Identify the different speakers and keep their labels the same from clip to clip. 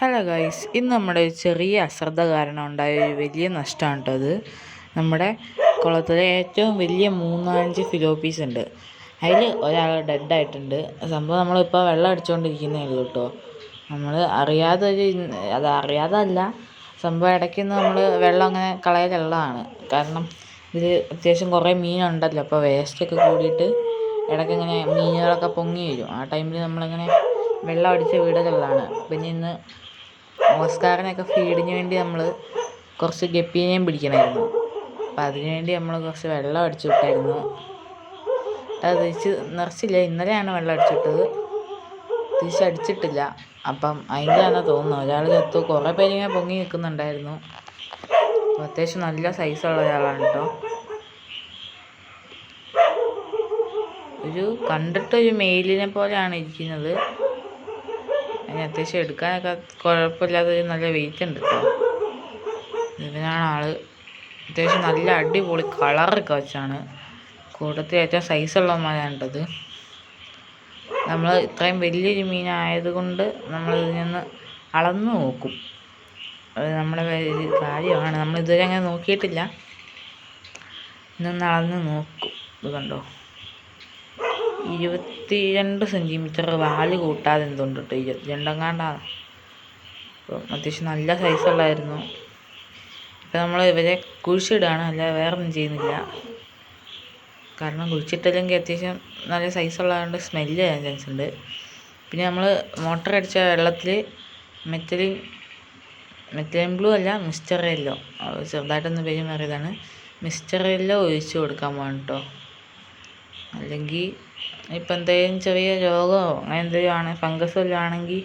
Speaker 1: Hello guys, ഇന്ന് നമ്മുടെ ഒരു ചെറിയ അശ്രദ്ധ കാരണം ഉണ്ടായ ഒരു വലിയ നഷ്ടമാണ് കേട്ടോ അത്. നമ്മുടെ കുളത്തിലെ ഏറ്റവും വലിയ 3-5 ഫിലോപ്പീസ് ഉണ്ട്. അതിൽ ഒരാൾ ഡെഡായിട്ടുണ്ട്. സംഭവം നമ്മളിപ്പോൾ വെള്ളം അടിച്ചുകൊണ്ടിരിക്കുന്നേ ഉള്ളൂ കേട്ടോ. നമ്മൾ അറിയാതല്ല സംഭവം. ഇടയ്ക്കൊന്ന് നമ്മൾ വെള്ളം അങ്ങനെ കളയലുള്ളതാണ്. കാരണം ഇത് അത്യാവശ്യം കുറേ മീനുണ്ടല്ലോ. അപ്പോൾ വേസ്റ്റൊക്കെ കൂടിയിട്ട് ഇടയ്ക്കിങ്ങനെ മീനുകളൊക്കെ പൊങ്ങി വരും. ആ ടൈമിൽ നമ്മളിങ്ങനെ വെള്ളം അടിച്ച് വിടലുള്ളതാണ്. പിന്നെ ഇന്ന് ഓസ്കാറിനൊക്കെ ഫീഡിന് വേണ്ടി നമ്മൾ കുറച്ച് ഗപ്പീനെയും പിടിക്കണമായിരുന്നു. അപ്പം അതിനുവേണ്ടി നമ്മൾ കുറച്ച് വെള്ളം അടിച്ചു വിട്ടായിരുന്നു. അത് നിറച്ചില്ല. ഇന്നലെയാണ് വെള്ളം അടിച്ചിട്ടത്, തിരിച്ചടിച്ചിട്ടില്ല. അപ്പം അതിൻ്റെയാണെന്ന് തോന്നുന്നു. ഒരാൾ ചത്തു. കുറേ പേരിങ്ങനെ പൊങ്ങി നിൽക്കുന്നുണ്ടായിരുന്നു. അപ്പോൾ അത്യാവശ്യം നല്ല സൈസുള്ള ഒരാളാണ് കേട്ടോ. കണ്ടിട്ടൊരു മെയിലിനെ പോലെയാണ് ഇരിക്കുന്നത്. അതിന് അത്യാവശ്യം എടുക്കാനൊക്കെ കുഴപ്പമില്ലാത്തൊരു നല്ല വെയിറ്റ് ഉണ്ട് കേട്ടോ. ഇതിനാണ് ആൾ. അത്യാവശ്യം നല്ല അടിപൊളി കളറൊക്കെ വെച്ചാണ്. കൂട്ടത്തിൽ ഏറ്റവും സൈസുള്ളമാരാണിട്ടത്. നമ്മൾ ഇത്രയും വലിയൊരു മീനായതുകൊണ്ട് നമ്മൾ ഇതിൽ നിന്ന് അളന്ന് നോക്കും. അത് നമ്മുടെ ഒരു കാര്യമാണ്. നമ്മൾ ഇതുവരെ അങ്ങനെ നോക്കിയിട്ടില്ല. ഇന്നൊന്ന് അളന്ന് നോക്കും. ഇത് കണ്ടോ, 22 സെൻറ്റിമീറ്റർ വാല് കൂട്ടാതെ എന്തുണ്ട് കേട്ടോ. 22 അപ്പം അത്യാവശ്യം നല്ല സൈസുള്ളായിരുന്നു. ഇപ്പം നമ്മൾ ഇവരെ കുഴിച്ചിടുകയാണ്, അല്ലാതെ വേറെ ഒന്നും ചെയ്യുന്നില്ല. കാരണം കുഴിച്ചിട്ടില്ലെങ്കിൽ അത്യാവശ്യം നല്ല സൈസുള്ളതുകൊണ്ട് സ്മെല്ല് ചെയ്യാൻ ചാൻസ് ഉണ്ട്. പിന്നെ നമ്മൾ മോട്ടർ അടിച്ച വെള്ളത്തിൽ മെറ്റലിൻ ബ്ലൂ അല്ല, മിസ്റ്റർ യെല്ലോ, ചെറുതായിട്ടൊന്ന് പേര് മാറിയതാണ്. മിസ്റ്റർ യെല്ലോ ഒഴിച്ച് കൊടുക്കാൻ പോകണം കേട്ടോ. അല്ലെങ്കിൽ ഇപ്പം എന്തെങ്കിലും ചെറിയ രോഗമോ അങ്ങനെ എന്തെങ്കിലും ഫംഗസ് വല്ലതും ആണെങ്കിൽ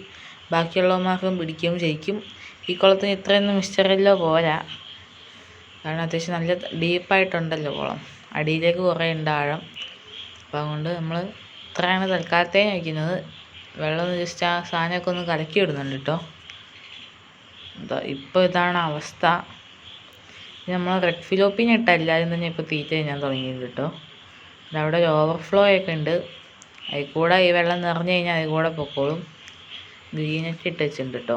Speaker 1: ബാക്കിയുള്ളവന്മാർക്കും പിടിക്കും ശരിക്കും. ഈ കുളത്തിന് ഇത്രയൊന്നും മിസ്റ്റർ യെല്ലോ പോരാ. കാരണം അത്യാവശ്യം നല്ല ഡീപ്പായിട്ടുണ്ടല്ലോ കുളം. അടിയിലേക്ക് കുറേ ഉണ്ട് ആഴം. അപ്പം അതുകൊണ്ട് നമ്മൾ ഇത്രയാണ് തൽക്കാലത്തേന് വയ്ക്കുന്നത്. വെള്ളം ഒന്ന് ജസ്റ്റ് ആ സാധനമൊക്കെ ഒന്ന് കലക്കി വിടുന്നുണ്ട് കേട്ടോ. ഇപ്പോൾ ഇതാണ് അവസ്ഥ. നമ്മൾ റെഡ് ഫിലോപ്പിനെ ഇട്ട എല്ലാവരും തന്നെ ഇപ്പോൾ തീറ്റ ഞാൻ തുടങ്ങിയത് കേട്ടോ. അവിടെ ഒരു ഓവർഫ്ലോ ഒക്കെ ഉണ്ട്. അതിൽ കൂടെ ഈ വെള്ളം നിറഞ്ഞു കഴിഞ്ഞാൽ അതിൽ കൂടെ പൊക്കോളും. ഗ്രീനൊക്കെ ഇട്ട് വെച്ചിട്ടുണ്ട് കേട്ടോ.